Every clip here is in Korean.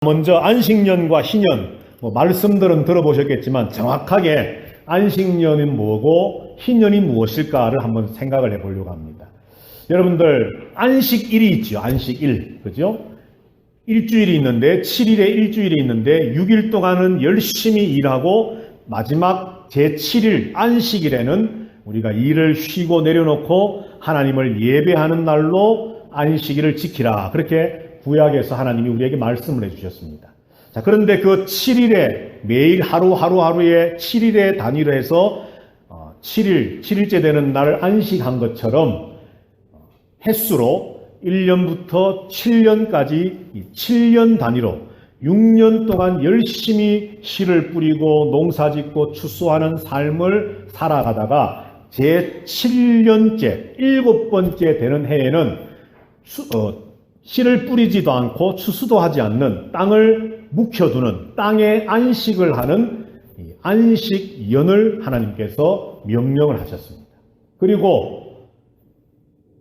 먼저 안식년과 희년, 말씀들은 들어보셨겠지만 정확하게 안식년은 뭐고 희년이 무엇일까를 한번 생각을 해보려고 합니다. 여러분들 안식일이 있죠. 안식일. 그죠? 일주일이 있는데 7일에 일주일이 있는데 6일 동안은 열심히 일하고 마지막 제7일 안식일에는 우리가 일을 쉬고 내려놓고 하나님을 예배하는 날로 안식일을 지키라. 그렇게 구약에서 하나님이 우리에게 말씀을 해주셨습니다. 자, 그런데 그 7일에 매일 하루하루에 7일에 단위로 해서 7일째 되는 날 안식한 것처럼 횟수로 1년부터 7년까지 7년 단위로 6년 동안 열심히 씨를 뿌리고 농사짓고 추수하는 삶을 살아가다가 제7년째 7번째 되는 해에는 씨를 뿌리지도 않고 추수도 하지 않는 땅을 묵혀두는 땅에 안식을 하는 안식연을 하나님께서 명령을 하셨습니다. 그리고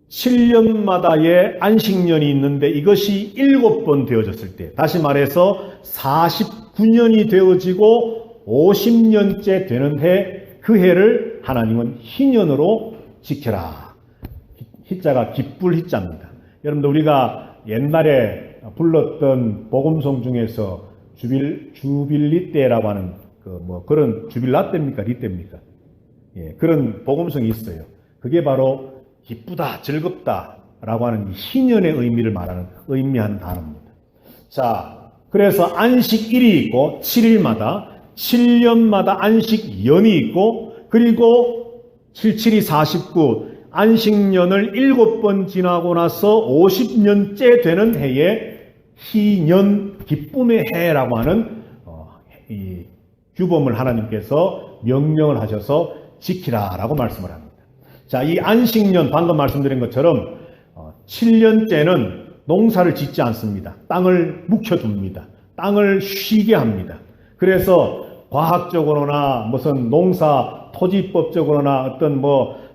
7년마다의 안식년이 있는데 이것이 7번 되어졌을 때, 다시 말해서 49년이 되어지고 50년째 되는 해, 그 해를 하나님은 희년으로 지켜라. 희자가 기쁠 희자입니다. 여러분들 우리가 옛날에 불렀던 복음송 중에서 주빌리 때라고 하는 그런 주빌라 때입니까? 리 때입니까? 예, 그런 복음송이 있어요. 그게 바로 기쁘다, 즐겁다라고 하는 희년의 의미를 의미하는 단어입니다. 자, 그래서 안식일이 있고 7일마다 7년마다 안식연이 있고 그리고 77이 49 안식년을 7번 지나고 나서 50년째 되는 해에 희년 기쁨의 해라고 하는 이 규범을 하나님께서 명령을 하셔서 지키라라고 말씀을 합니다. 자, 이 안식년 방금 말씀드린 것처럼 7년째는 농사를 짓지 않습니다. 땅을 묵혀둡니다. 땅을 쉬게 합니다. 그래서 과학적으로나 무슨 농사 토지법적으로나 어떤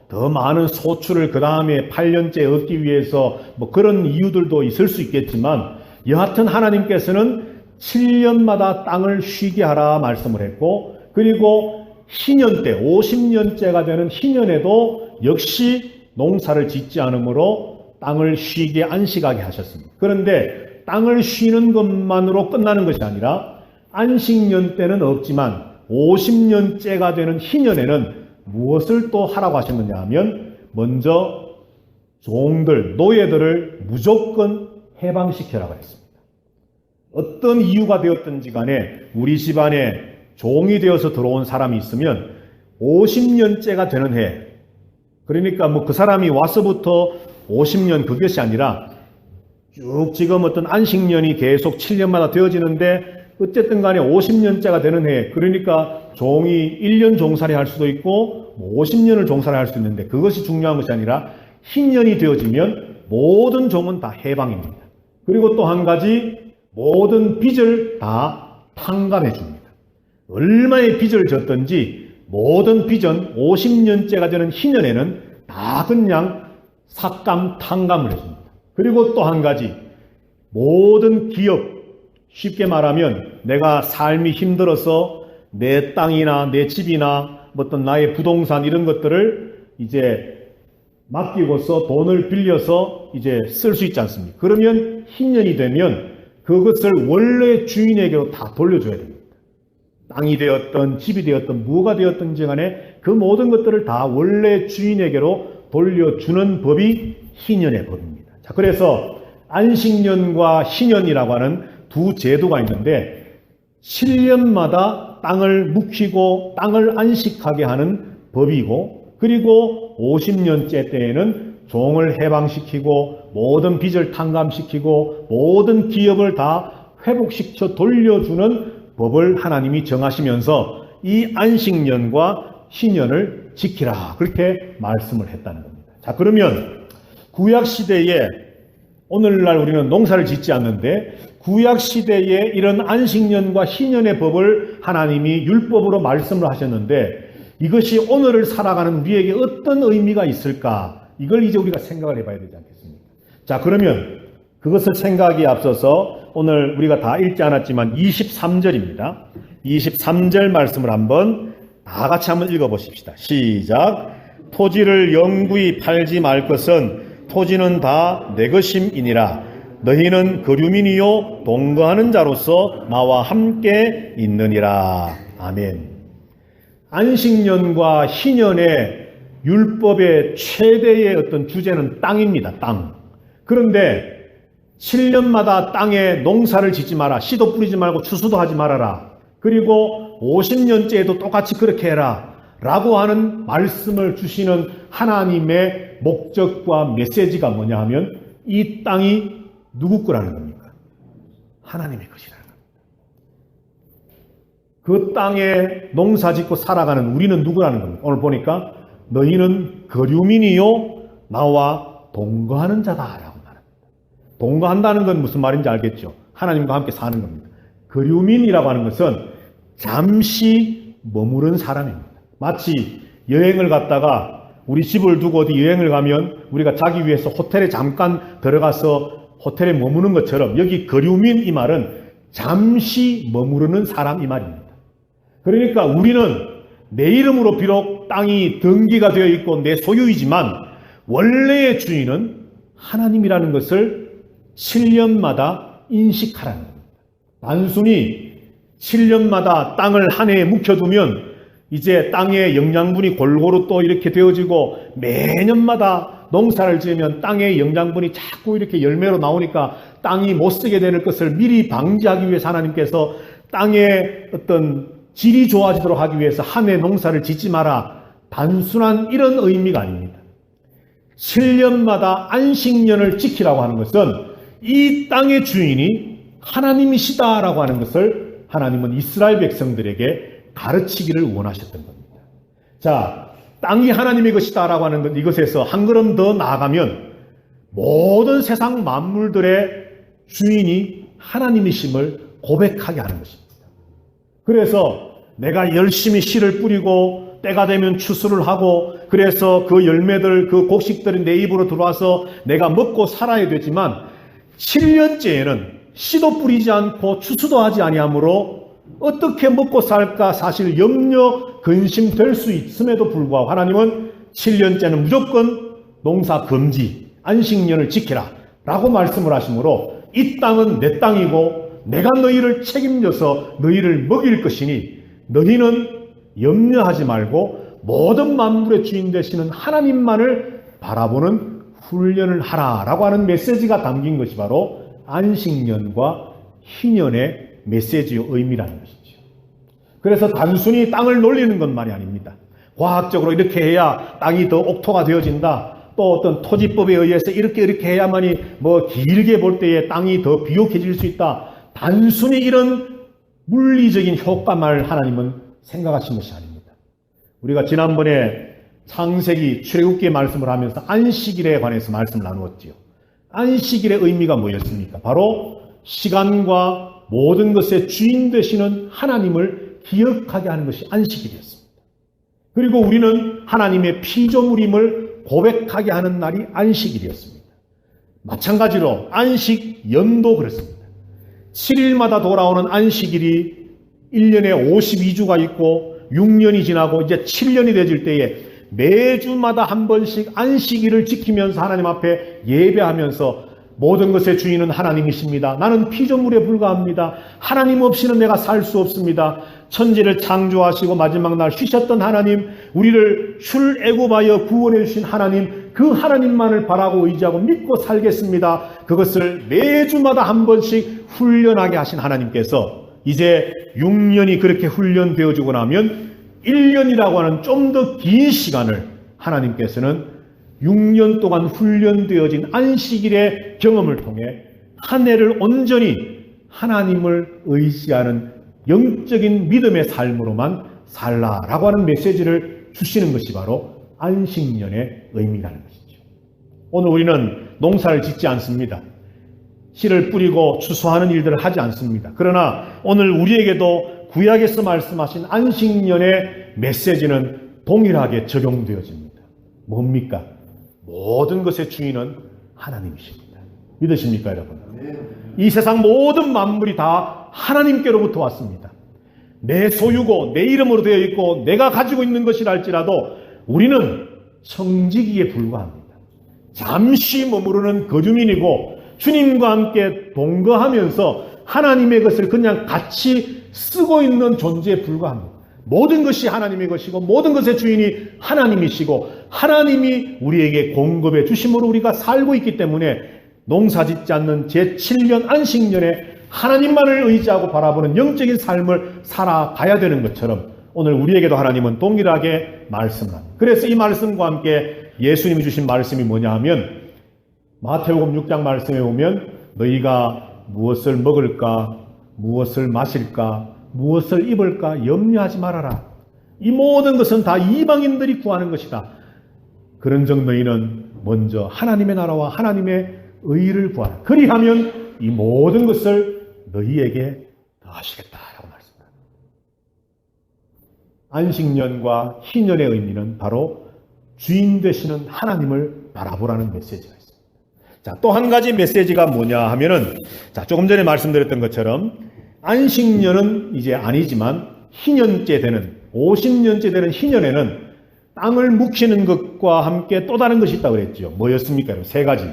더 많은 소출을 그 다음에 8년째 얻기 위해서 그런 이유들도 있을 수 있겠지만 여하튼 하나님께서는 7년마다 땅을 쉬게 하라 말씀을 했고 그리고 희년 때 50년째가 되는 희년에도 역시 농사를 짓지 않으므로 땅을 쉬게 안식하게 하셨습니다. 그런데 땅을 쉬는 것만으로 끝나는 것이 아니라 안식년 때는 없지만 50년째가 되는 희년에는 무엇을 또 하라고 하셨느냐 하면 먼저 종들, 노예들을 무조건 해방시켜라고 했습니다. 어떤 이유가 되었든지 간에 우리 집안에 종이 되어서 들어온 사람이 있으면 50년째가 되는 해, 그러니까 그 사람이 와서부터 50년 그것이 아니라 쭉 지금 어떤 안식년이 계속 7년마다 되어지는데 어쨌든 간에 50년째가 되는 해, 그러니까 종이 1년 종살이 할 수도 있고 50년을 종살이 할 수 있는데 그것이 중요한 것이 아니라 희년이 되어지면 모든 종은 다 해방입니다. 그리고 또 한 가지 모든 빚을 다 탕감해 줍니다. 얼마의 빚을 졌든지 모든 빚은 50년째가 되는 희년에는 다 그냥 삭감 탕감을 해줍니다. 그리고 또 한 가지 모든 기업, 쉽게 말하면 내가 삶이 힘들어서 내 땅이나 내 집이나 어떤 나의 부동산 이런 것들을 이제 맡기고서 돈을 빌려서 이제 쓸 수 있지 않습니까? 그러면 희년이 되면 그것을 원래 주인에게로 다 돌려줘야 됩니다. 땅이 되었던 집이 되었던 무엇가 되었든지 간에 그 모든 것들을 다 원래 주인에게로 돌려주는 법이 희년의 법입니다. 자, 그래서 안식년과 희년이라고 하는 두 제도가 있는데 7년마다 땅을 묵히고 땅을 안식하게 하는 법이고 그리고 50년째 때에는 종을 해방시키고 모든 빚을 탕감시키고 모든 기업을 다 회복시켜 돌려주는 법을 하나님이 정하시면서 이 안식년과 희년을 지키라 그렇게 말씀을 했다는 겁니다. 자, 그러면 구약시대에 오늘날 우리는 농사를 짓지 않는데 구약시대에 이런 안식년과 희년의 법을 하나님이 율법으로 말씀을 하셨는데 이것이 오늘을 살아가는 우리에게 어떤 의미가 있을까? 이걸 이제 우리가 생각을 해봐야 되지 않겠습니까? 자, 그러면 그것을 생각하기에 앞서서 오늘 우리가 다 읽지 않았지만 23절입니다. 23절 말씀을 한번 다 같이 한번 읽어보십시다. 시작. 토지를 영구히 팔지 말 것은 토지는 다 내 것임이니라. 너희는 거류민이요 동거하는 자로서 나와 함께 있느니라. 아멘. 안식년과 희년의 율법의 최대의 어떤 주제는 땅입니다. 땅. 그런데 7년마다 땅에 농사를 짓지 마라. 씨도 뿌리지 말고 추수도 하지 말아라. 그리고 50년째에도 똑같이 그렇게 해라. 라고 하는 말씀을 주시는 하나님의 목적과 메시지가 뭐냐 하면 이 땅이 누구 거라는 겁니까? 하나님의 것이라는 겁니다. 그 땅에 농사 짓고 살아가는 우리는 누구라는 겁니까? 오늘 보니까 너희는 거류민이요 나와 동거하는 자다라고 말합니다. 동거한다는 건 무슨 말인지 알겠죠? 하나님과 함께 사는 겁니다. 거류민이라고 하는 것은 잠시 머무른 사람입니다. 마치 여행을 갔다가 우리 집을 두고 어디 여행을 가면 우리가 자기 위해서 호텔에 잠깐 들어가서 호텔에 머무는 것처럼 여기 거류민 이 말은 잠시 머무르는 사람 이 말입니다. 그러니까 우리는 내 이름으로 비록 땅이 등기가 되어 있고 내 소유이지만 원래의 주인은 하나님이라는 것을 7년마다 인식하라는 겁니다. 단순히 7년마다 땅을 한 해에 묵혀두면 이제 땅의 영양분이 골고루 또 이렇게 되어지고 매년마다 농사를 지으면 땅의 영양분이 자꾸 이렇게 열매로 나오니까 땅이 못 쓰게 되는 것을 미리 방지하기 위해서 하나님께서 땅의 어떤 질이 좋아지도록 하기 위해서 한 해 농사를 짓지 마라. 단순한 이런 의미가 아닙니다. 7년마다 안식년을 지키라고 하는 것은 이 땅의 주인이 하나님이시다라고 하는 것을 하나님은 이스라엘 백성들에게 가르치기를 원하셨던 겁니다. 자, 땅이 하나님의 것이다라고 하는 것, 이것에서 한 걸음 더 나아가면 모든 세상 만물들의 주인이 하나님이심을 고백하게 하는 것입니다. 그래서 내가 열심히 씨를 뿌리고 때가 되면 추수를 하고 그래서 그 열매들, 그 곡식들이 내 입으로 들어와서 내가 먹고 살아야 되지만 7년째에는 씨도 뿌리지 않고 추수도 하지 아니하므로 어떻게 먹고 살까 사실 염려, 근심될 수 있음에도 불구하고 하나님은 7년째는 무조건 농사 금지, 안식년을 지키라 라고 말씀을 하시므로 이 땅은 내 땅이고 내가 너희를 책임져서 너희를 먹일 것이니 너희는 염려하지 말고 모든 만물의 주인 되시는 하나님만을 바라보는 훈련을 하라 라고 하는 메시지가 담긴 것이 바로 안식년과 희년의 메시지의 의미라는 것이죠. 그래서 단순히 땅을 놀리는 것만이 아닙니다. 과학적으로 이렇게 해야 땅이 더 옥토가 되어진다. 또 어떤 토지법에 의해서 이렇게 해야만이 길게 볼 때에 땅이 더 비옥해질 수 있다. 단순히 이런 물리적인 효과만 하나님은 생각하신 것이 아닙니다. 우리가 지난번에 창세기 출애굽기의 말씀을 하면서 안식일에 관해서 말씀을 나누었지요. 안식일의 의미가 뭐였습니까? 바로 시간과 모든 것의 주인 되시는 하나님을 기억하게 하는 것이 안식일이었습니다. 그리고 우리는 하나님의 피조물임을 고백하게 하는 날이 안식일이었습니다. 마찬가지로 안식연도 그렇습니다. 7일마다 돌아오는 안식일이 1년에 52주가 있고 6년이 지나고 이제 7년이 되질 때에 매주마다 한 번씩 안식일을 지키면서 하나님 앞에 예배하면서 모든 것의 주인은 하나님이십니다. 나는 피조물에 불과합니다. 하나님 없이는 내가 살 수 없습니다. 천지를 창조하시고 마지막 날 쉬셨던 하나님, 우리를 출애굽하여 구원해 주신 하나님, 그 하나님만을 바라고 의지하고 믿고 살겠습니다. 그것을 매주마다 한 번씩 훈련하게 하신 하나님께서 이제 6년이 그렇게 훈련되어지고 나면 1년이라고 하는 좀 더 긴 시간을 하나님께서는 6년 동안 훈련되어진 안식일의 경험을 통해 한 해를 온전히 하나님을 의지하는 영적인 믿음의 삶으로만 살라라고 하는 메시지를 주시는 것이 바로 안식년의 의미라는 것이죠. 오늘 우리는 농사를 짓지 않습니다. 씨를 뿌리고 추수하는 일들을 하지 않습니다. 그러나 오늘 우리에게도 구약에서 말씀하신 안식년의 메시지는 동일하게 적용되어집니다. 뭡니까? 모든 것의 주인은 하나님이십니다. 믿으십니까, 여러분? 이 세상 모든 만물이 다 하나님께로부터 왔습니다. 내 소유고 내 이름으로 되어 있고 내가 가지고 있는 것이라 할지라도 우리는 청지기에 불과합니다. 잠시 머무르는 거주민이고 주님과 함께 동거하면서 하나님의 것을 그냥 같이 쓰고 있는 존재에 불과합니다. 모든 것이 하나님의 것이고 모든 것의 주인이 하나님이시고 하나님이 우리에게 공급해 주심으로 우리가 살고 있기 때문에 농사짓지 않는 제7년 안식년에 하나님만을 의지하고 바라보는 영적인 삶을 살아가야 되는 것처럼 오늘 우리에게도 하나님은 동일하게 말씀합니다. 그래서 이 말씀과 함께 예수님이 주신 말씀이 뭐냐 하면 마태복음 6장 말씀에 보면 너희가 무엇을 먹을까 무엇을 마실까 무엇을 입을까 염려하지 말아라. 이 모든 것은 다 이방인들이 구하는 것이다. 그런즉 너희는 먼저 하나님의 나라와 하나님의 의를 구하라. 그리하면 이 모든 것을 너희에게 더하시겠다라고 말씀합니다. 안식년과 희년의 의미는 바로 주인 되시는 하나님을 바라보라는 메시지가 있습니다. 자, 또 한 가지 메시지가 뭐냐 하면은 자, 조금 전에 말씀드렸던 것처럼 안식년은 이제 아니지만 희년째 되는 50년째 되는 희년에는 땅을 묵히는 것과 함께 또 다른 것이 있다고 그랬죠. 뭐였습니까? 세 가지.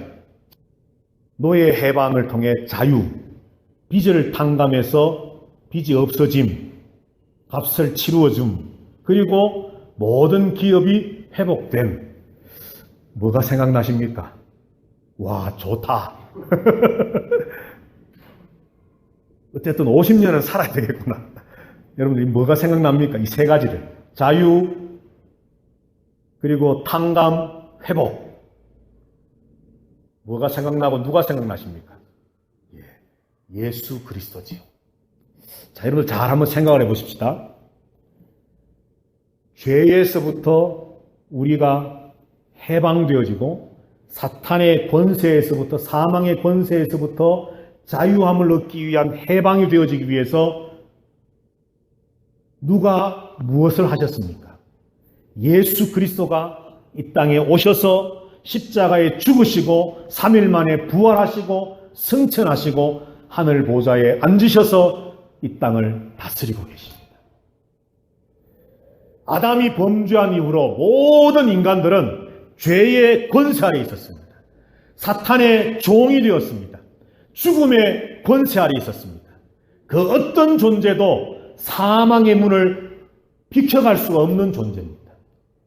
노예 해방을 통해 자유, 빚을 탕감해서 빚이 없어짐, 값을 치루어줌, 그리고 모든 기업이 회복됨. 뭐가 생각나십니까? 와, 좋다. 어쨌든 50년은 살아야 되겠구나. 여러분들이 뭐가 생각납니까? 이 세 가지를. 자유, 그리고 탕감, 회복. 뭐가 생각나고 누가 생각나십니까? 예수 그리스도지요. 자, 여러분들 잘 한번 생각을 해보십시다. 죄에서부터 우리가 해방되어지고 사탄의 권세에서부터 사망의 권세에서부터 자유함을 얻기 위한 해방이 되어지기 위해서 누가 무엇을 하셨습니까? 예수 그리스도가 이 땅에 오셔서 십자가에 죽으시고 3일 만에 부활하시고 승천하시고 하늘 보좌에 앉으셔서 이 땅을 다스리고 계십니다. 아담이 범죄한 이후로 모든 인간들은 죄의 권세 아래 있었습니다. 사탄의 종이 되었습니다. 죽음의 권세 아래 있었습니다. 그 어떤 존재도 사망의 문을 비켜갈 수가 없는 존재입니다.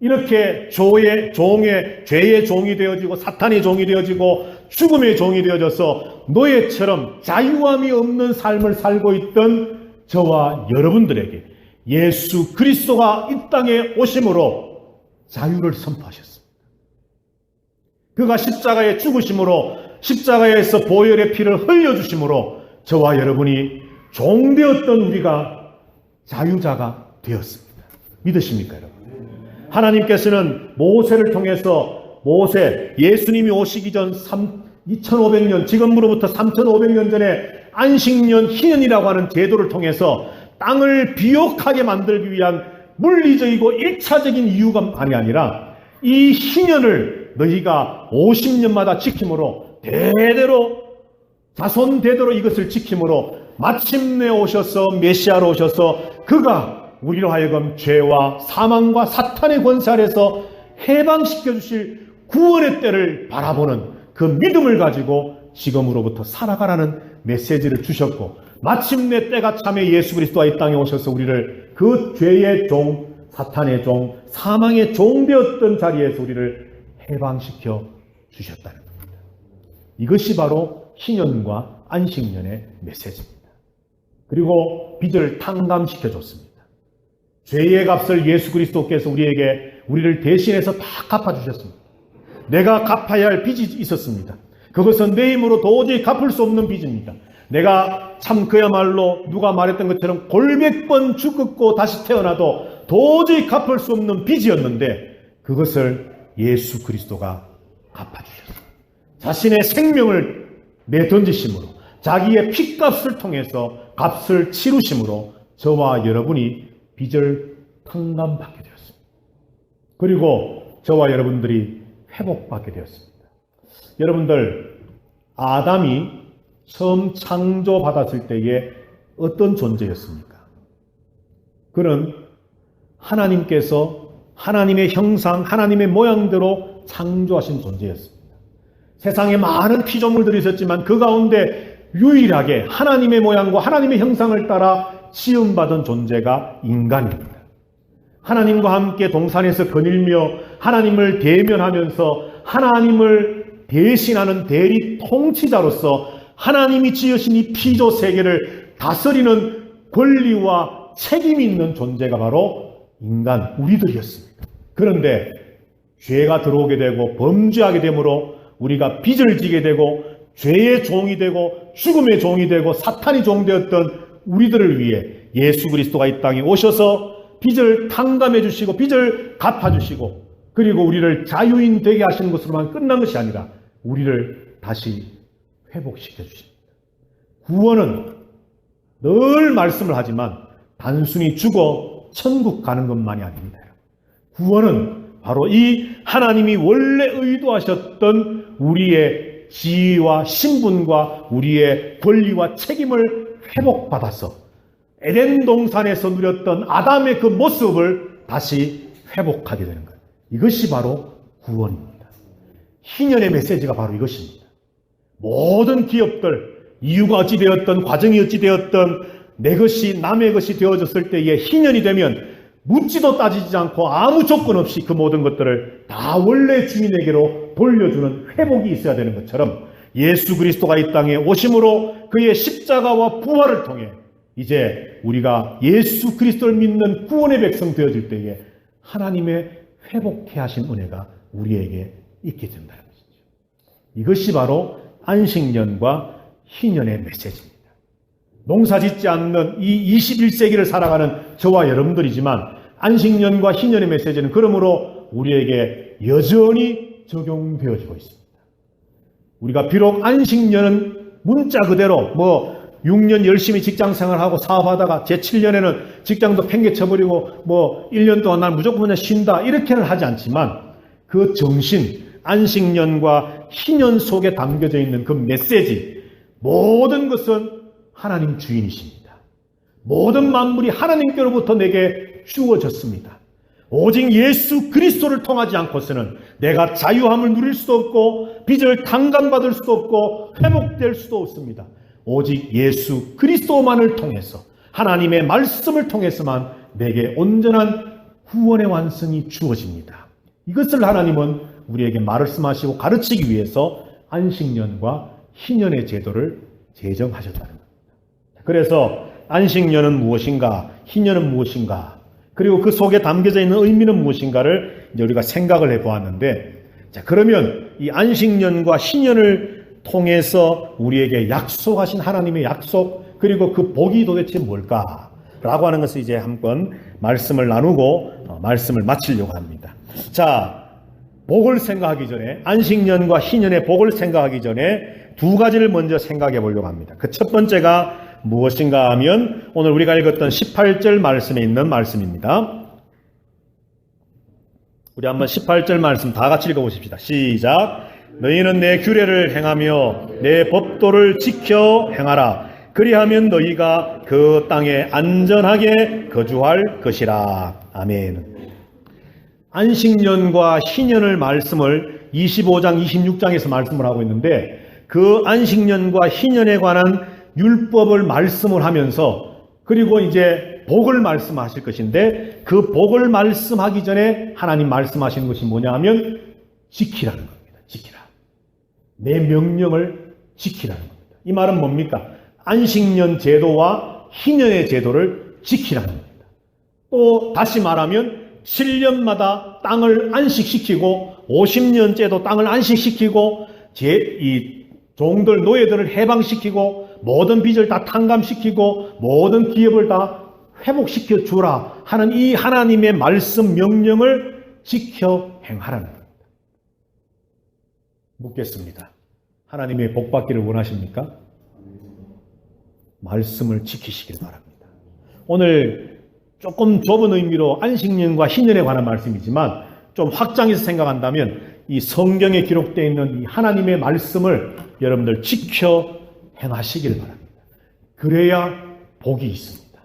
이렇게 죄의 종이 되어지고 사탄의 종이 되어지고 죽음의 종이 되어져서 노예처럼 자유함이 없는 삶을 살고 있던 저와 여러분들에게 예수 그리스도가 이 땅에 오심으로 자유를 선포하셨습니다. 그가 십자가에 죽으심으로 십자가에서 보혈의 피를 흘려주심으로 저와 여러분이 종되었던 우리가 자유자가 되었습니다. 믿으십니까, 여러분? 하나님께서는 모세를 통해서 예수님이 오시기 전 2500년, 지금으로부터 3500년 전에 안식년, 희년이라고 하는 제도를 통해서 땅을 비옥하게 만들기 위한 물리적이고 1차적인 이유가만이 아니라 이 희년을 너희가 50년마다 지킴으로 대대로 자손 대대로 이것을 지킴으로 마침내 오셔서 메시아로 오셔서 그가 우리로 하여금 죄와 사망과 사탄의 권세 아래서 해방시켜 주실 구원의 때를 바라보는 그 믿음을 가지고 지금으로부터 살아가라는 메시지를 주셨고 마침내 때가 참에 예수 그리스도가 이 땅에 오셔서 우리를 그 죄의 종, 사탄의 종, 사망의 종 되었던 자리에서 우리를 해방시켜 주셨다는 겁니다. 이것이 바로 희년과 안식년의 메시지입니다. 그리고 빚을 탕감시켜 줬습니다. 죄의 값을 예수 그리스도께서 우리를 대신해서 다 갚아주셨습니다. 내가 갚아야 할 빚이 있었습니다. 그것은 내 힘으로 도저히 갚을 수 없는 빚입니다. 내가 참 그야말로 누가 말했던 것처럼 골백 번 죽었고 다시 태어나도 도저히 갚을 수 없는 빚이었는데 그것을 예수 그리스도가 갚아주셨습니다. 자신의 생명을 내던지심으로 자기의 핏값을 통해서 값을 치루심으로 저와 여러분이 빚을 탕감받게 되었습니다. 그리고 저와 여러분들이 회복받게 되었습니다. 여러분들, 아담이 처음 창조받았을 때에 어떤 존재였습니까? 그는 하나님께서 하나님의 형상, 하나님의 모양대로 창조하신 존재였습니다. 세상에 많은 피조물들이 있었지만 그 가운데 유일하게 하나님의 모양과 하나님의 형상을 따라 지음받은 존재가 인간입니다. 하나님과 함께 동산에서 거닐며 하나님을 대면하면서 하나님을 대신하는 대리 통치자로서 하나님이 지으신 이 피조 세계를 다스리는 권리와 책임이 있는 존재가 바로 인간, 우리들이었습니다. 그런데 죄가 들어오게 되고 범죄하게 되므로 우리가 빚을 지게 되고 죄의 종이 되고 죽음의 종이 되고 사탄이 종되었던 우리들을 위해 예수 그리스도가 이 땅에 오셔서 빚을 탕감해 주시고 빚을 갚아주시고 그리고 우리를 자유인 되게 하시는 것으로만 끝난 것이 아니라 우리를 다시 회복시켜 주십니다. 구원은 늘 말씀을 하지만 단순히 죽어 천국 가는 것만이 아닙니다. 구원은 바로 이 하나님이 원래 의도하셨던 우리의 지위와 신분과 우리의 권리와 책임을 회복받아서 에덴 동산에서 누렸던 아담의 그 모습을 다시 회복하게 되는 것. 이것이 바로 구원입니다. 희년의 메시지가 바로 이것입니다. 모든 기업들, 이유가 어찌 되었던, 과정이 어찌 되었던 내 것이 남의 것이 되어졌을 때에 희년이 되면 묻지도 따지지 않고 아무 조건 없이 그 모든 것들을 다 원래 주인에게로 돌려주는 회복이 있어야 되는 것처럼 예수 그리스도가 이 땅에 오심으로 그의 십자가와 부활을 통해 이제 우리가 예수 그리스도를 믿는 구원의 백성 되어질 때에 하나님의 회복해 하신 은혜가 우리에게 있게 된다는 것이죠. 이것이 바로 안식년과 희년의 메시지입니다. 농사 짓지 않는 이 21세기를 살아가는 저와 여러분들이지만 안식년과 희년의 메시지는 그러므로 우리에게 여전히 적용되어지고 있습니다. 우리가 비록 안식년은 문자 그대로 6년 열심히 직장생활하고 사업하다가 제7년에는 직장도 팽개쳐버리고 1년 동안 난 무조건 그냥 쉰다 이렇게는 하지 않지만 그 정신, 안식년과 희년 속에 담겨져 있는 그 메시지 모든 것은 하나님 주인이십니다. 모든 만물이 하나님께로부터 내게 주어졌습니다. 오직 예수 그리스도를 통하지 않고서는 내가 자유함을 누릴 수도 없고 빚을 탕감받을 수도 없고 회복될 수도 없습니다. 오직 예수 그리스도만을 통해서 하나님의 말씀을 통해서만 내게 온전한 구원의 완성이 주어집니다. 이것을 하나님은 우리에게 말씀하시고 가르치기 위해서 안식년과 희년의 제도를 제정하셨다는 겁니다. 그래서 안식년은 무엇인가, 희년은 무엇인가, 그리고 그 속에 담겨져 있는 의미는 무엇인가를 이제 우리가 생각을 해보았는데, 자, 그러면 이 안식년과 희년을 통해서 우리에게 약속하신 하나님의 약속, 그리고 그 복이 도대체 뭘까? 라고 하는 것을 이제 한번 말씀을 나누고 말씀을 마치려고 합니다. 자, 복을 생각하기 전에, 안식년과 희년의 복을 생각하기 전에 두 가지를 먼저 생각해 보려고 합니다. 그 첫 번째가 무엇인가 하면 오늘 우리가 읽었던 18절 말씀에 있는 말씀입니다. 우리 한번 18절 말씀 다 같이 읽어보십시다. 시작. 너희는 내 규례를 행하며 내 법도를 지켜 행하라. 그리하면 너희가 그 땅에 안전하게 거주할 것이라. 아멘. 안식년과 희년을 말씀을 25장, 26장에서 말씀을 하고 있는데 그 안식년과 희년에 관한 율법을 말씀을 하면서 그리고 이제 복을 말씀하실 것인데 그 복을 말씀하기 전에 하나님 말씀하시는 것이 뭐냐 하면 지키라는 겁니다. 지키라. 내 명령을 지키라는 겁니다. 이 말은 뭡니까? 안식년 제도와 희년의 제도를 지키라는 겁니다. 또 다시 말하면 7년마다 땅을 안식시키고 50년째도 땅을 안식시키고 이 종들, 노예들을 해방시키고 모든 빚을 다 탕감시키고 모든 기업을 다 회복시켜 주라 하는 이 하나님의 말씀 명령을 지켜 행하라는 겁니다. 묻겠습니다. 하나님의 복 받기를 원하십니까? 말씀을 지키시길 바랍니다. 오늘 조금 좁은 의미로 안식년과 희년에 관한 말씀이지만 좀 확장해서 생각한다면 이 성경에 기록되어 있는 이 하나님의 말씀을 여러분들 지켜 행하시길 바랍니다. 그래야 복이 있습니다.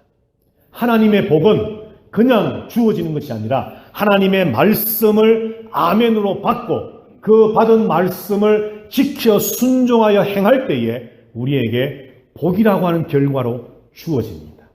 하나님의 복은 그냥 주어지는 것이 아니라 하나님의 말씀을 아멘으로 받고 그 받은 말씀을 지켜 순종하여 행할 때에 우리에게 복이라고 하는 결과로 주어집니다.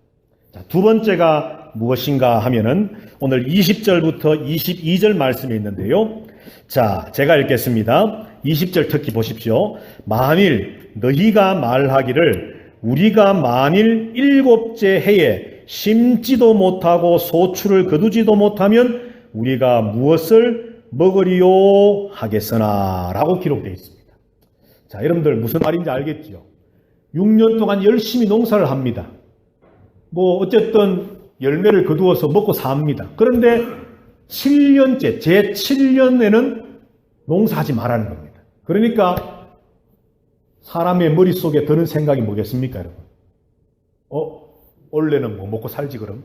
자, 두 번째가 무엇인가 하면은 오늘 20절부터 22절 말씀이 있는데요. 자, 제가 읽겠습니다. 20절 특히 보십시오. 만일 너희가 말하기를 우리가 만일 7째 해에 심지도 못하고 소출을 거두지도 못하면 우리가 무엇을 먹으리요 하겠으나 라고 기록되어 있습니다. 자, 여러분들 무슨 말인지 알겠죠? 6년 동안 열심히 농사를 합니다. 뭐 어쨌든 열매를 거두어서 먹고 삽니다. 그런데 7년째, 제 7년에는 농사하지 말라는 겁니다. 그러니까 사람의 머릿속에 드는 생각이 뭐겠습니까, 여러분? 원래는 뭐 먹고 살지 그럼?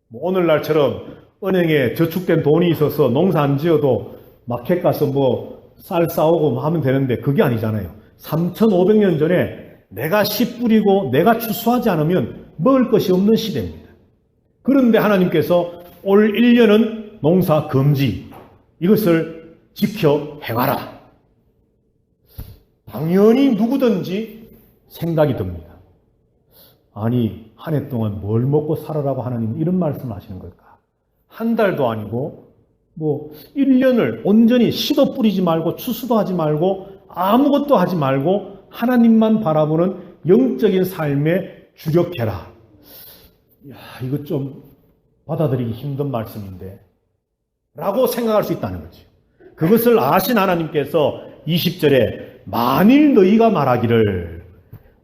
뭐 오늘날처럼 은행에 저축된 돈이 있어서 농사 안 지어도 마켓 가서 뭐 쌀 싸오고 하면 되는데 그게 아니잖아요. 3,500년 전에 내가 씨 뿌리고 내가 추수하지 않으면 먹을 것이 없는 시대입니다. 그런데 하나님께서 올 1년은 농사 금지, 이것을 지켜 행하라. 당연히 누구든지 생각이 듭니다. 아니, 한 해 동안 뭘 먹고 살아라고 하나님 이런 말씀을 하시는 걸까? 한 달도 아니고 뭐 1년을 온전히 씨도 뿌리지 말고 추수도 하지 말고 아무것도 하지 말고 하나님만 바라보는 영적인 삶에 주력해라. 야, 이거 좀 받아들이기 힘든 말씀인데 라고 생각할 수 있다는 거죠. 그것을 아신 하나님께서 20절에 만일 너희가 말하기를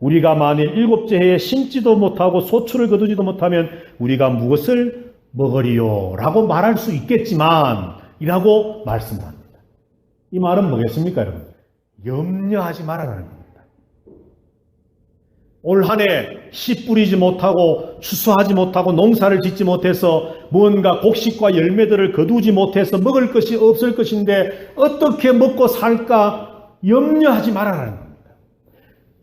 우리가 만일 7째 해에 심지도 못하고 소출을 거두지도 못하면 우리가 무엇을 먹으리요 라고 말할 수 있겠지만 이라고 말씀을 합니다. 이 말은 뭐겠습니까, 여러분? 염려하지 말아라는 겁니다. 올 한 해 씨 뿌리지 못하고 추수하지 못하고 농사를 짓지 못해서 무언가 곡식과 열매들을 거두지 못해서 먹을 것이 없을 것인데 어떻게 먹고 살까 염려하지 말아라는 겁니다.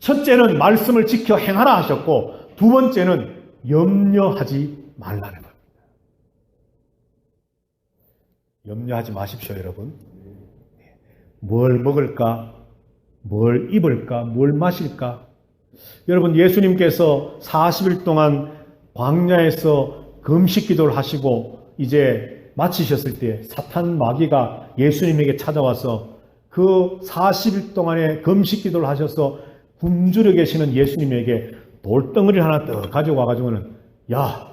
첫째는 말씀을 지켜 행하라 하셨고 두 번째는 염려하지 말라는 겁니다. 염려하지 마십시오, 여러분. 뭘 먹을까? 뭘 입을까? 뭘 마실까? 여러분, 예수님께서 40일 동안 광야에서 금식 기도를 하시고 이제 마치셨을 때 사탄 마귀가 예수님에게 찾아와서 그 40일 동안의 금식 기도를 하셔서 굶주려 계시는 예수님에게 돌덩어리 하나 떡 가져와가지고는 야,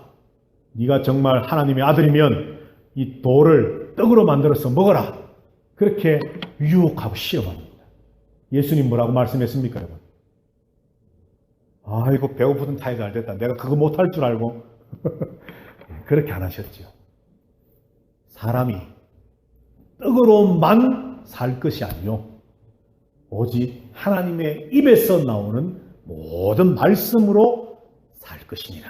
네가 정말 하나님의 아들이면 이 돌을 떡으로 만들어서 먹어라. 그렇게 유혹하고 시험합니다. 예수님 뭐라고 말씀했습니까, 여러분? 아이고, 배고프던 타이 잘 됐다. 내가 그거 못할 줄 알고. 그렇게 안 하셨죠. 사람이 떡으로만 살 것이 아니요. 오직 하나님의 입에서 나오는 모든 말씀으로 살 것이니라.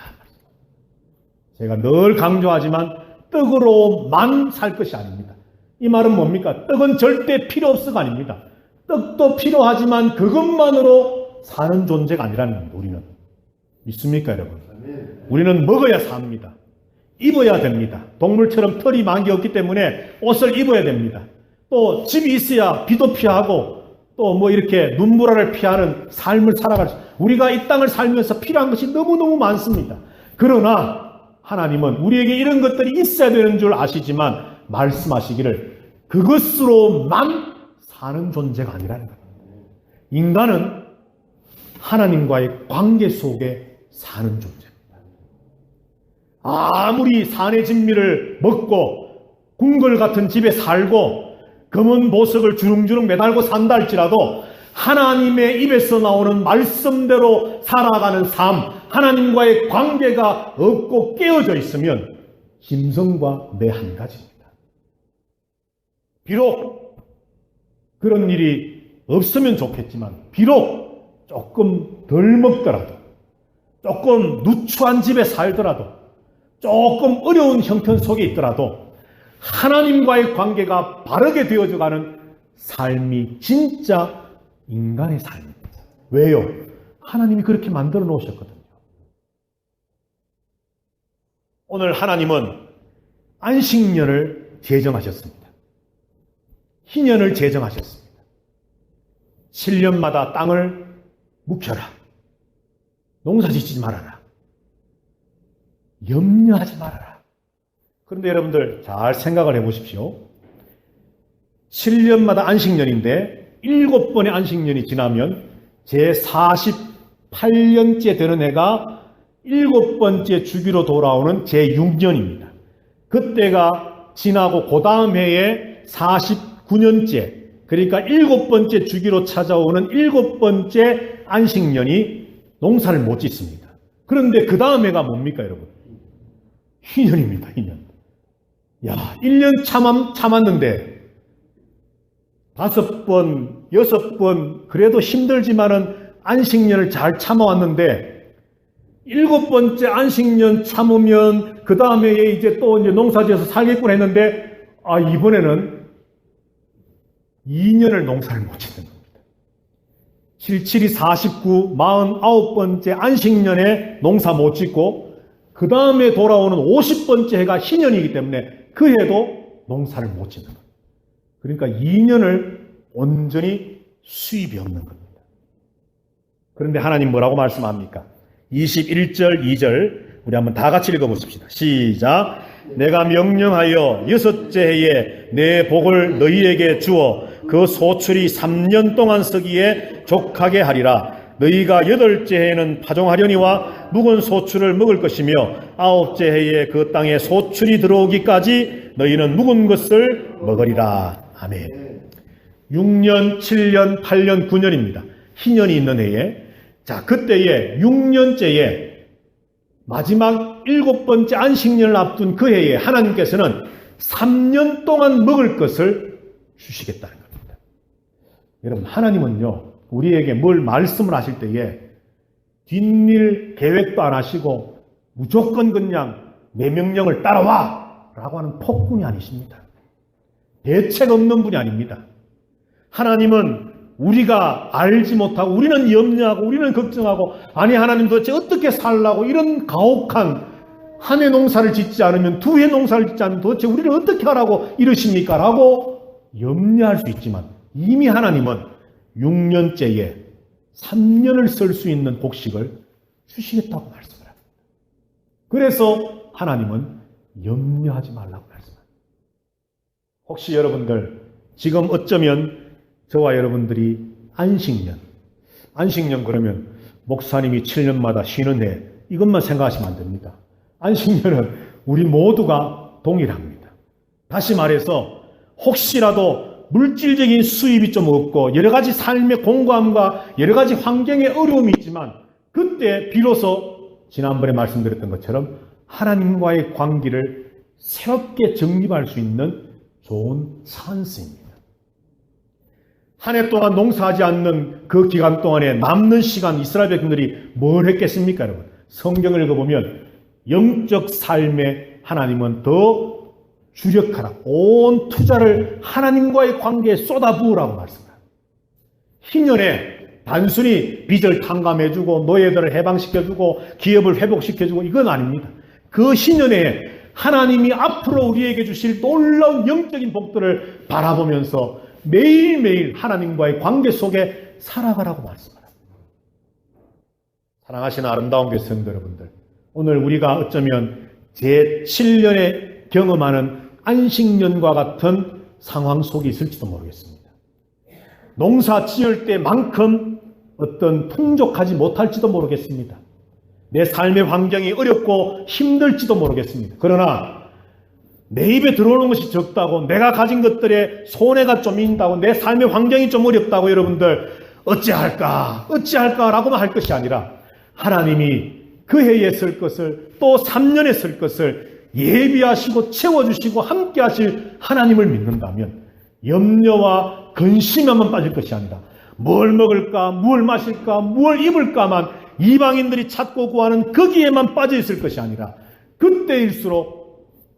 제가 늘 강조하지만 떡으로만 살 것이 아닙니다. 이 말은 뭡니까? 떡은 절대 필요 없어가 아닙니다. 떡도 필요하지만 그것만으로 사는 존재가 아니라는 겁니다. 우리는. 믿습니까, 여러분? 우리는 먹어야 삽니다. 입어야 됩니다. 동물처럼 털이 많이 없기 때문에 옷을 입어야 됩니다. 또 집이 있어야 비도 피하고 또 뭐 이렇게 눈보라를 피하는 삶을 살아갈 수, 우리가 이 땅을 살면서 필요한 것이 너무너무 많습니다. 그러나 하나님은 우리에게 이런 것들이 있어야 되는 줄 아시지만 말씀하시기를 그것으로만 사는 존재가 아니라는 거예요. 인간은 하나님과의 관계 속에 사는 존재입니다. 아무리 산의 진미를 먹고 궁궐 같은 집에 살고 검은 보석을 주렁주렁 매달고 산다 할지라도 하나님의 입에서 나오는 말씀대로 살아가는 삶, 하나님과의 관계가 없고 깨어져 있으면 짐승과 매 한 가지입니다. 비록 그런 일이 없으면 좋겠지만 비록 조금 덜 먹더라도 조금 누추한 집에 살더라도 조금 어려운 형편 속에 있더라도 하나님과의 관계가 바르게 되어져가는 삶이 진짜 인간의 삶입니다. 왜요? 하나님이 그렇게 만들어 놓으셨거든요. 오늘 하나님은 안식년을 제정하셨습니다. 희년을 제정하셨습니다. 7년마다 땅을 묵혀라. 농사짓지 말아라. 염려하지 말아라. 그런데 여러분들 잘 생각을 해보십시오. 7년마다 안식년인데 7번의 안식년이 지나면 제48년째 되는 해가 7번째 주기로 돌아오는 제6년입니다. 그때가 지나고 그 다음 해에 49년째, 그러니까 7번째 주기로 찾아오는 7번째 안식년이 농사를 못 짓습니다. 그런데 그 다음 해가 뭡니까, 여러분? 희년입니다, 희년. 야, 1년 참았는데 5번, 6번, 그래도 힘들지만은 안식년을 잘 참아왔는데 7번째 안식년 참으면 그 다음에 이제 또 이제 농사지어서 살겠구나 했는데 이번에는 2년을 농사를 못 짓는 겁니다. 77이 49, 49번째 안식년에 농사 못 짓고 그 다음에 돌아오는 50번째 해가 희년이기 때문에 그 해도 농사를 못 짓는 겁니다. 그러니까 2년을 온전히 수입이 없는 겁니다. 그런데 하나님 뭐라고 말씀합니까? 21절, 2절 우리 한번 다 같이 읽어보십시다. 시작. 내가 명령하여 6째 해에 내 복을 너희에게 주어 그 소출이 3년 동안 서기에 족하게 하리라. 너희가 8째 해에는 파종하려니와 묵은 소출을 먹을 것이며 9째 해에 그 땅에 소출이 들어오기까지 너희는 묵은 것을 먹으리라. 아멘. 6년, 7년, 8년, 9년입니다. 희년이 있는 해에 자, 그때에 6년째에 마지막 7번째 안식년을 앞둔 그 해에 하나님께서는 3년 동안 먹을 것을 주시겠다는 겁니다. 여러분, 하나님은요, 우리에게 뭘 말씀을 하실 때에 뒷일 계획도 안 하시고 무조건 그냥 내 명령을 따라와! 라고 하는 폭군이 아니십니다. 대책 없는 분이 아닙니다. 하나님은 우리가 알지 못하고 우리는 염려하고 우리는 걱정하고 아니 하나님 도대체 어떻게 살라고 이런 가혹한 한 해 농사를 짓지 않으면 두 해 농사를 짓지 않으면 도대체 우리를 어떻게 하라고 이러십니까? 라고 염려할 수 있지만 이미 하나님은 6년째에 3년을 쓸 수 있는 곡식을 주시겠다고 말씀을 합니다. 그래서 하나님은 염려하지 말라고 말씀합니다. 혹시 여러분들 지금 어쩌면 저와 여러분들이 안식년 그러면 목사님이 7년마다 쉬는 해 이것만 생각하시면 안 됩니다. 안식년은 우리 모두가 동일합니다. 다시 말해서 혹시라도 물질적인 수입이 좀 없고 여러 가지 삶의 공고함과 여러 가지 환경의 어려움이 있지만 그때 비로소 지난번에 말씀드렸던 것처럼 하나님과의 관계를 새롭게 정립할 수 있는 좋은 찬스입니다. 한 해 동안 농사하지 않는 그 기간 동안에 남는 시간 이스라엘 백성들이 뭘 했겠습니까, 여러분? 성경을 읽어보면 영적 삶에 하나님은 더 주력하라. 온 투자를 하나님과의 관계에 쏟아부으라고 말씀합니다. 희년에 단순히 빚을 탕감해주고 노예들을 해방시켜주고 기업을 회복시켜주고 이건 아닙니다. 그 희년에 하나님이 앞으로 우리에게 주실 놀라운 영적인 복들을 바라보면서 매일매일 하나님과의 관계 속에 살아가라고 말씀합니다. 사랑하시는 아름다운 교회 성도 여러분들, 오늘 우리가 어쩌면 제7년에 경험하는 안식년과 같은 상황 속에 있을지도 모르겠습니다. 농사 지을 때만큼 어떤 풍족하지 못할지도 모르겠습니다. 내 삶의 환경이 어렵고 힘들지도 모르겠습니다. 그러나 내 입에 들어오는 것이 적다고 내가 가진 것들에 손해가 좀 있다고 내 삶의 환경이 좀 어렵다고 여러분들 어찌할까라고만 할 것이 아니라 하나님이 그 해에 쓸 것을 또 3년에 쓸 것을 예비하시고 채워주시고 함께 하실 하나님을 믿는다면 염려와 근심에만 빠질 것이 아니라 뭘 먹을까, 뭘 마실까, 뭘 입을까만 이방인들이 찾고 구하는 거기에만 빠져 있을 것이 아니라 그때일수록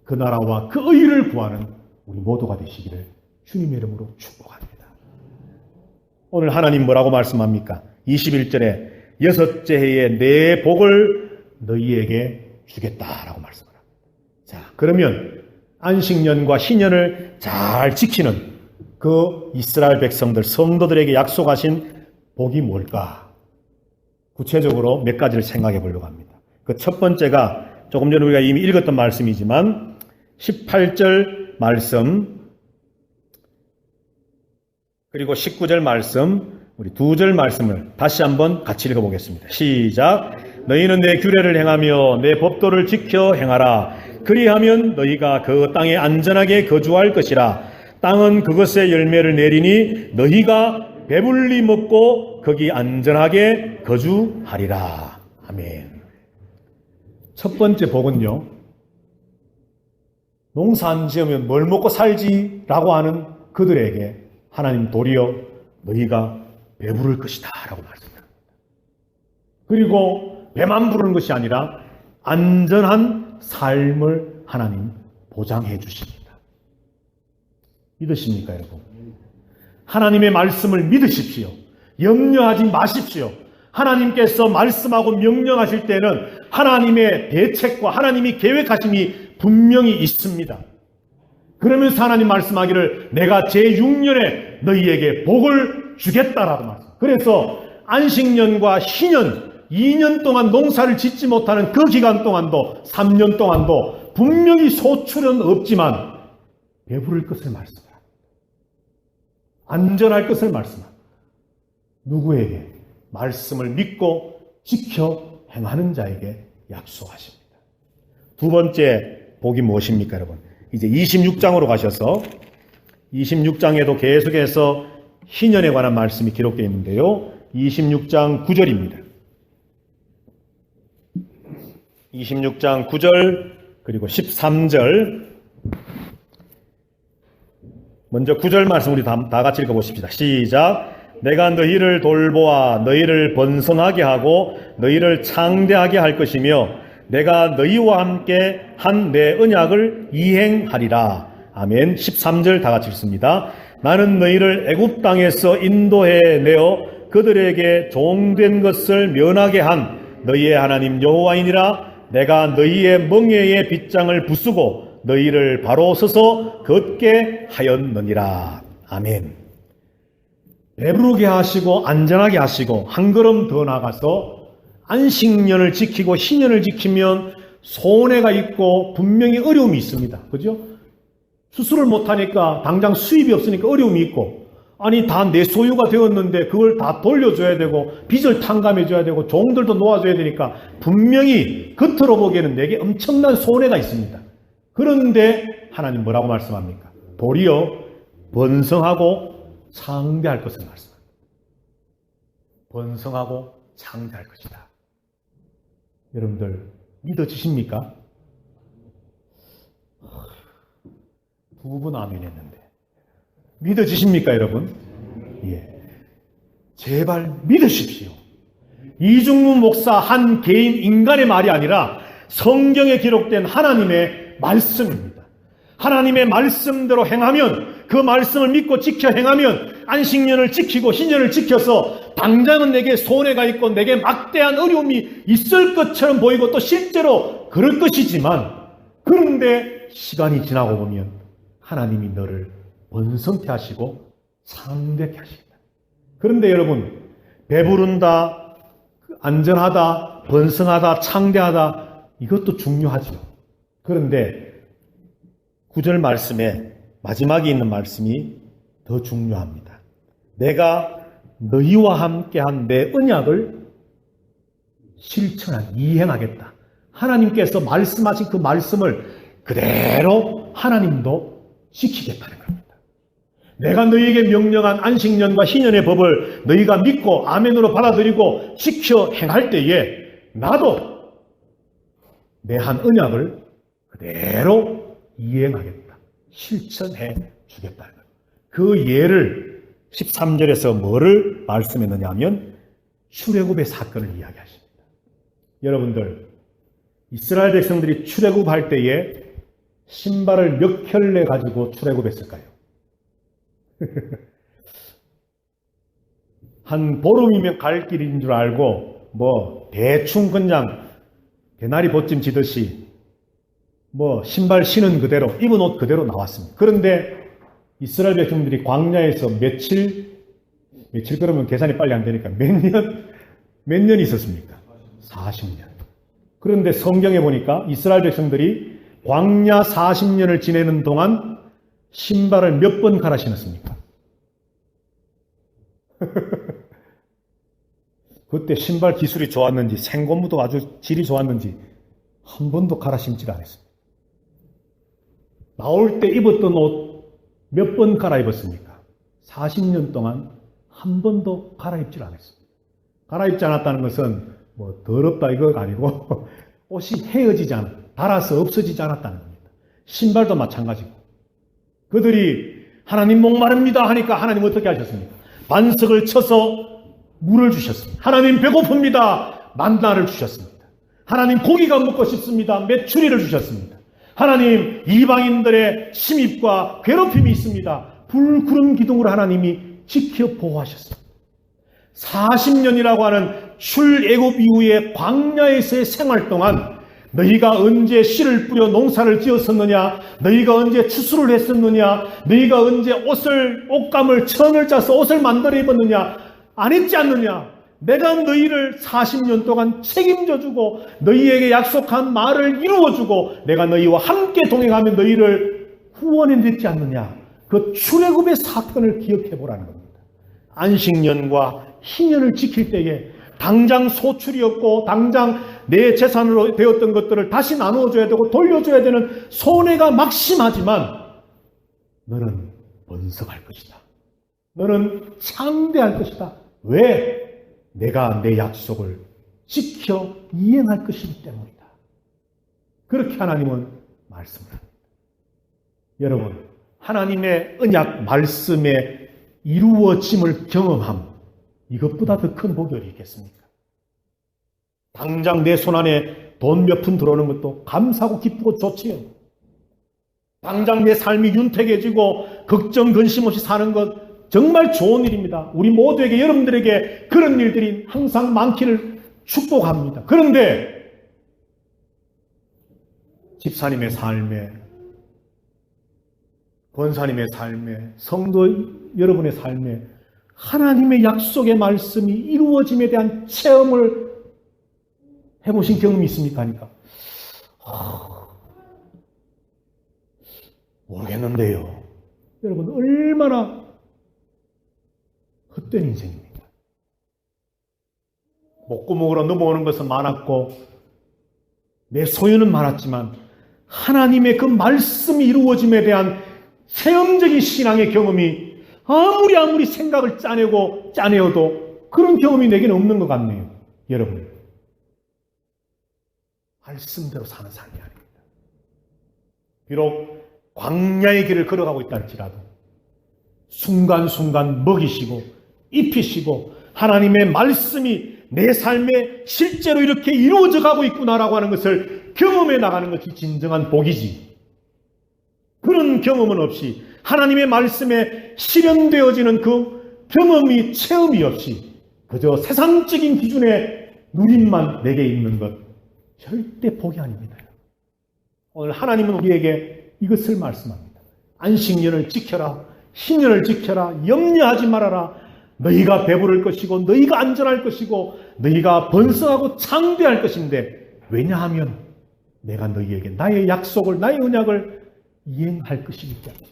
그 나라와 그 의를 구하는 우리 모두가 되시기를 주님의 이름으로 축복합니다. 오늘 하나님 뭐라고 말씀합니까? 21절에 여섯째 해에 내 복을 너희에게 주겠다라고 말씀합니다. 자, 그러면 안식년과 희년을 잘 지키는 그 이스라엘 백성들, 성도들에게 약속하신 복이 뭘까? 구체적으로 몇 가지를 생각해 보려고 합니다. 그 첫 번째가 조금 전에 우리가 이미 읽었던 말씀이지만 18절 말씀 그리고 19절 말씀 우리 두 절 말씀을 다시 한번 같이 읽어보겠습니다. 시작. 너희는 내 규례를 행하며 내 법도를 지켜 행하라. 그리하면 너희가 그 땅에 안전하게 거주할 것이라. 땅은 그것의 열매를 내리니 너희가 배불리 먹고 거기 안전하게 거주하리라. 아멘. 첫 번째 복은요, 농사 안 지으면 뭘 먹고 살지라고 하는 그들에게 하나님 도리어 너희가 배부를 것이다 라고 말씀합니다. 그리고 배만 부르는 것이 아니라 안전한 삶을 하나님 보장해 주십니다. 믿으십니까 여러분? 하나님의 말씀을 믿으십시오. 염려하지 마십시오. 하나님께서 말씀하고 명령하실 때는 하나님의 대책과 하나님이 계획하심이 분명히 있습니다. 그러면서 하나님 말씀하기를 내가 제6년에 너희에게 복을 주겠다라고 말씀. 그래서 안식년과 희년 2년 동안 농사를 짓지 못하는 그 기간 동안도 3년 동안도 분명히 소출은 없지만 배부를 것을 말씀합니다. 안전할 것을 말씀합니다. 누구에게? 말씀을 믿고 지켜 행하는 자에게 약속하십니다. 두 번째 복이 무엇입니까 여러분? 이제 26장으로 가셔서 26장에도 계속해서 희년에 관한 말씀이 기록되어 있는데요. 26장 9절입니다. 26장 9절 그리고 13절 먼저 9절 말씀 우리 다 같이 읽어보십시다. 시작. 내가 너희를 돌보아 너희를 번성하게 하고 너희를 창대하게 할 것이며 내가 너희와 함께 한 내 언약을 이행하리라. 아멘. 13절 다 같이 읽습니다. 나는 너희를 애굽 땅에서 인도해 내어 그들에게 종된 것을 면하게 한 너희의 하나님 여호와이니라. 내가 너희의 멍에의 빗장을 부수고 너희를 바로 서서 걷게 하였느니라. 아멘. 배부르게 하시고 안전하게 하시고 한 걸음 더 나가서 안식년을 지키고 희년을 지키면 손해가 있고 분명히 어려움이 있습니다. 그죠? 수술을 못하니까 당장 수입이 없으니까 어려움이 있고 아니 다 내 소유가 되었는데 그걸 다 돌려줘야 되고 빚을 탕감해줘야 되고 종들도 놓아줘야 되니까 분명히 겉으로 보기에는 내게 엄청난 손해가 있습니다. 그런데 하나님 뭐라고 말씀합니까? 도리어 번성하고 창대할 것을 말씀합니다. 번성하고 창대할 것이다. 여러분들 믿어지십니까? 두 분 아멘 했는데 믿어지십니까 여러분? 예. 제발 믿으십시오. 이중무 목사 한 개인 인간의 말이 아니라 성경에 기록된 하나님의 말씀입니다. 하나님의 말씀대로 행하면 그 말씀을 믿고 지켜 행하면 안식년을 지키고 희년을 지켜서 당장은 내게 손해가 있고 내게 막대한 어려움이 있을 것처럼 보이고 또 실제로 그럴 것이지만 그런데 시간이 지나고 보면 하나님이 너를 번성케 하시고 창대케 하십니다. 그런데 여러분 배부른다, 안전하다, 번성하다, 창대하다 이것도 중요하죠. 그런데 9절 말씀에 마지막에 있는 말씀이 더 중요합니다. 내가 너희와 함께한 내 언약을 이행하겠다. 하나님께서 말씀하신 그 말씀을 그대로 하나님도 지키겠다는 겁니다. 내가 너희에게 명령한 안식년과 희년의 법을 너희가 믿고 아멘으로 받아들이고 지켜 행할 때에 나도 내 한 언약을 그대로 이행하겠다. 실천해 주겠다는 겁니다. 그 예를 13절에서 뭐를 말씀했느냐 하면 출애굽의 사건을 이야기하십니다. 여러분들 이스라엘 백성들이 출애굽할 때에 신발을 몇 켤레 가지고 출애굽했을까요? 한 보름이면 갈 길인 줄 알고 뭐 대충 그냥 개나리 보찜 지듯이 뭐 신발 신은 그대로 입은 옷 그대로 나왔습니다. 그런데 이스라엘 백성들이 광야에서 며칠 그러면 계산이 빨리 안 되니까 몇 년 있었습니까? 40년. 그런데 성경에 보니까 이스라엘 백성들이 광야 40년을 지내는 동안 신발을 몇 번 갈아 신었습니까? 그때 신발 기술이 좋았는지 생고무도 아주 질이 좋았는지 한 번도 갈아 신지를 않았습니다. 나올 때 입었던 옷 몇 번 갈아입었습니까? 40년 동안 한 번도 갈아입질 않았습니다. 갈아입지 않았다는 것은 뭐 더럽다 이거가 아니고 옷이 헤어지지 않았다. 닳아서 없어지지 않았다는 겁니다. 신발도 마찬가지고. 그들이 하나님 목마릅니다 하니까 하나님 어떻게 하셨습니까? 반석을 쳐서 물을 주셨습니다. 하나님 배고픕니다. 만나를 주셨습니다. 하나님 고기가 먹고 싶습니다. 메추리를 주셨습니다. 하나님 이방인들의 침입과 괴롭힘이 있습니다. 불구름 기둥으로 하나님이 지켜 보호하셨습니다. 40년이라고 하는 출애굽 이후의 광야에서의 생활 동안 너희가 언제 씨를 뿌려 농사를 지었었느냐, 너희가 언제 추수를 했었느냐, 너희가 언제 옷감을 천을 짜서 옷을 만들어 입었느냐, 안 했지 않느냐. 내가 너희를 40년 동안 책임져주고 너희에게 약속한 말을 이루어주고 내가 너희와 함께 동행하며 너희를 후원해냈지 않느냐. 그 출애굽의 사건을 기억해보라는 겁니다. 안식년과 희년을 지킬 때에 당장 소출이 없고 당장 내 재산으로 되었던 것들을 다시 나누어줘야 되고 돌려줘야 되는 손해가 막심하지만 너는 번성할 것이다. 너는 창대할 것이다. 왜? 내가 내 약속을 지켜 이행할 것이기 때문이다. 그렇게 하나님은 말씀을 합니다. 여러분, 하나님의 언약 말씀의 이루어짐을 경험함, 이것보다 더 큰 복이 어디 있겠습니까? 당장 내 손 안에 돈 몇 푼 들어오는 것도 감사하고 기쁘고 좋지요. 당장 내 삶이 윤택해지고 걱정 근심 없이 사는 것 정말 좋은 일입니다. 우리 모두에게, 여러분들에게 그런 일들이 항상 많기를 축복합니다. 그런데 집사님의 삶에, 권사님의 삶에, 성도 여러분의 삶에 하나님의 약속의 말씀이 이루어짐에 대한 체험을 해보신 경험이 있습니까? 하니까 모르겠는데요. 여러분, 얼마나 헛된 인생입니다. 목구멍으로 넘어오는 것은 많았고 내 소유는 많았지만 하나님의 그 말씀이 이루어짐에 대한 체험적인 신앙의 경험이 아무리 생각을 짜내어도 그런 경험이 내게는 없는 것 같네요. 여러분, 말씀대로 사는 삶이 아닙니다. 비록 광야의 길을 걸어가고 있다 할지라도 순간순간 먹이시고 입히시고 하나님의 말씀이 내 삶에 실제로 이렇게 이루어져 가고 있구나라고 하는 것을 경험해 나가는 것이 진정한 복이지. 그런 경험은 없이 하나님의 말씀에 실현되어지는 그 경험이, 체험이 없이 그저 세상적인 기준의 누림만 내게 있는 것, 절대 복이 아닙니다. 오늘 하나님은 우리에게 이것을 말씀합니다. 안식년을 지켜라, 희년을 지켜라, 염려하지 말아라. 너희가 배부를 것이고 너희가 안전할 것이고 너희가 번성하고 창대할 것인데, 왜냐하면 내가 너희에게 나의 약속을, 나의 언약을 이행할 것이기 때문이다.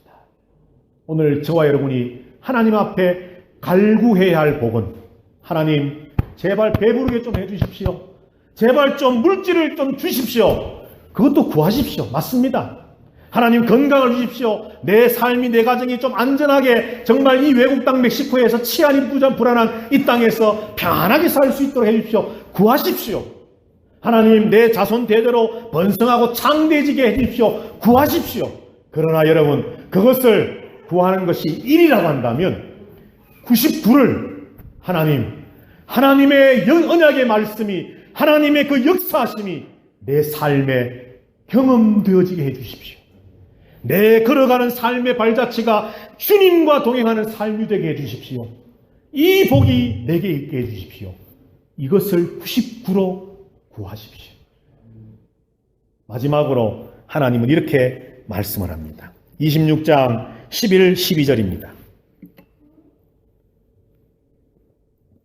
오늘 저와 여러분이 하나님 앞에 갈구해야 할 복은, 하나님 제발 배부르게 좀 해주십시오. 제발 좀 물질을 좀 주십시오. 그것도 구하십시오. 맞습니다. 하나님 건강을 주십시오. 내 삶이, 내 가정이 좀 안전하게, 정말 이 외국 땅 멕시코에서 치안이 불안한 이 땅에서 편안하게 살 수 있도록 해주십시오. 구하십시오. 하나님 내 자손 대대로 번성하고 창대해지게 해주십시오. 구하십시오. 그러나 여러분, 그것을 구하는 것이 1이라고 한다면 99를 하나님의 언약의 말씀이, 하나님의 그 역사하심이 내 삶에 경험되어지게 해주십시오. 내 걸어가는 삶의 발자취가 주님과 동행하는 삶이 되게 해주십시오. 이 복이 내게 있게 해주십시오. 이것을 99로 구하십시오. 마지막으로 하나님은 이렇게 말씀을 합니다. 26장 11, 12절입니다.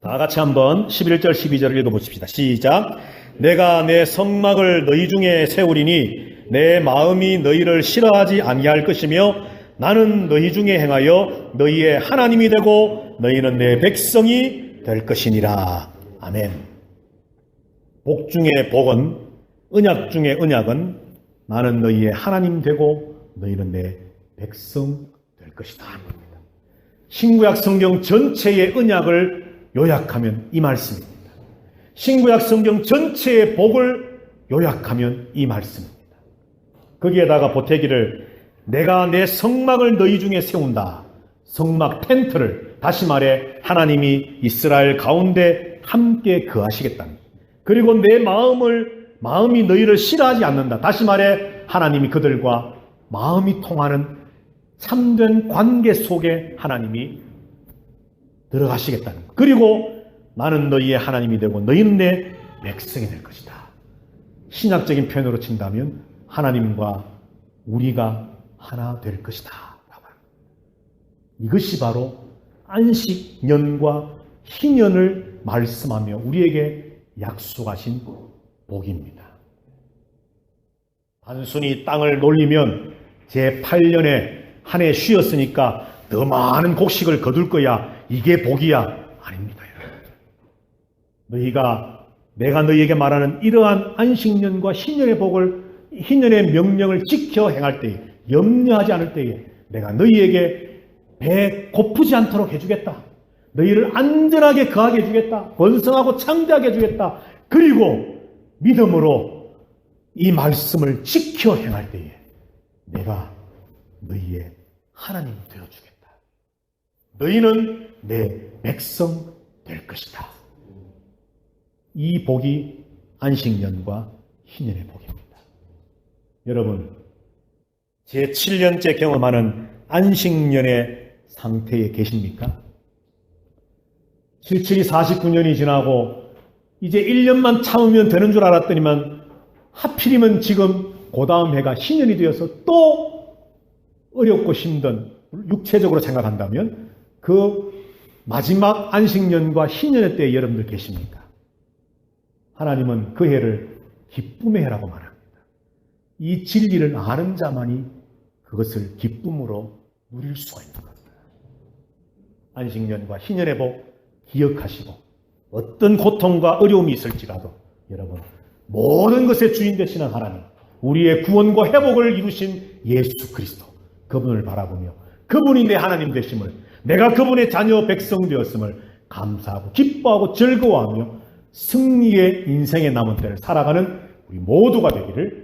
다 같이 한번 11절, 12절을 읽어보십시다. 시작. 내가 내 성막을 너희 중에 세우리니 내 마음이 너희를 싫어하지 아니할 것이며 나는 너희 중에 행하여 너희의 하나님이 되고 너희는 내 백성이 될 것이니라. 아멘. 복 중에 복은, 언약 중에 언약은 나는 너희의 하나님 되고 너희는 내 백성 될 것이다. 신구약 성경 전체의 언약을 요약하면 이 말씀입니다. 신구약 성경 전체의 복을 요약하면 이 말씀입니다. 거기에다가 보태기를 내가 내 성막을 너희 중에 세운다. 성막 텐트를, 다시 말해 하나님이 이스라엘 가운데 함께 거하시겠답니다. 그리고 내 마음이 너희를 싫어하지 않는다. 다시 말해 하나님이 그들과 마음이 통하는 참된 관계 속에 하나님이 들어가시겠다는 것. 그리고 나는 너희의 하나님이 되고 너희는 내 백성이 될 것이다. 신약적인 표현으로 친다면 하나님과 우리가 하나 될 것이다. 이것이 바로 안식년과 희년을 말씀하며 우리에게 약속하신 복입니다. 단순히 땅을 놀리면 제8년에 한 해 쉬었으니까 더 많은 곡식을 거둘 거야. 이게 복이야. 아닙니다. 내가 너희에게 말하는 이러한 안식년과 희년의 복을, 희년의 명령을 지켜 행할 때에, 염려하지 않을 때에 내가 너희에게 배 고프지 않도록 해주겠다. 너희를 안전하게 거하게 해주겠다. 번성하고 창대하게 해주겠다. 그리고 믿음으로 이 말씀을 지켜 행할 때에 내가 너희의 하나님이 되어주겠다. 너희는 내 백성 될 것이다. 이 복이 안식년과 희년의 복입니다. 여러분, 제7년째 경험하는 안식년의 상태에 계십니까? 77이 49년이 지나고 이제 1년만 참으면 되는 줄 알았더니만 하필이면 지금 그 다음 해가 희년이 되어서 또 어렵고 힘든, 육체적으로 생각한다면 그 마지막 안식년과 희년의 때에 여러분들 계십니까? 하나님은 그 해를 기쁨의 해라고 말합니다. 이 진리를 아는 자만이 그것을 기쁨으로 누릴 수가 있는 겁니다. 안식년과 희년의 복 기억하시고 어떤 고통과 어려움이 있을지라도 여러분 모든 것의 주인 되시는 하나님, 우리의 구원과 회복을 이루신 예수 그리스도, 그분을 바라보며 그분이 내 하나님 되심을, 내가 그분의 자녀 백성 되었음을 감사하고 기뻐하고 즐거워하며 승리의 인생의 남은 때를 살아가는 우리 모두가 되기를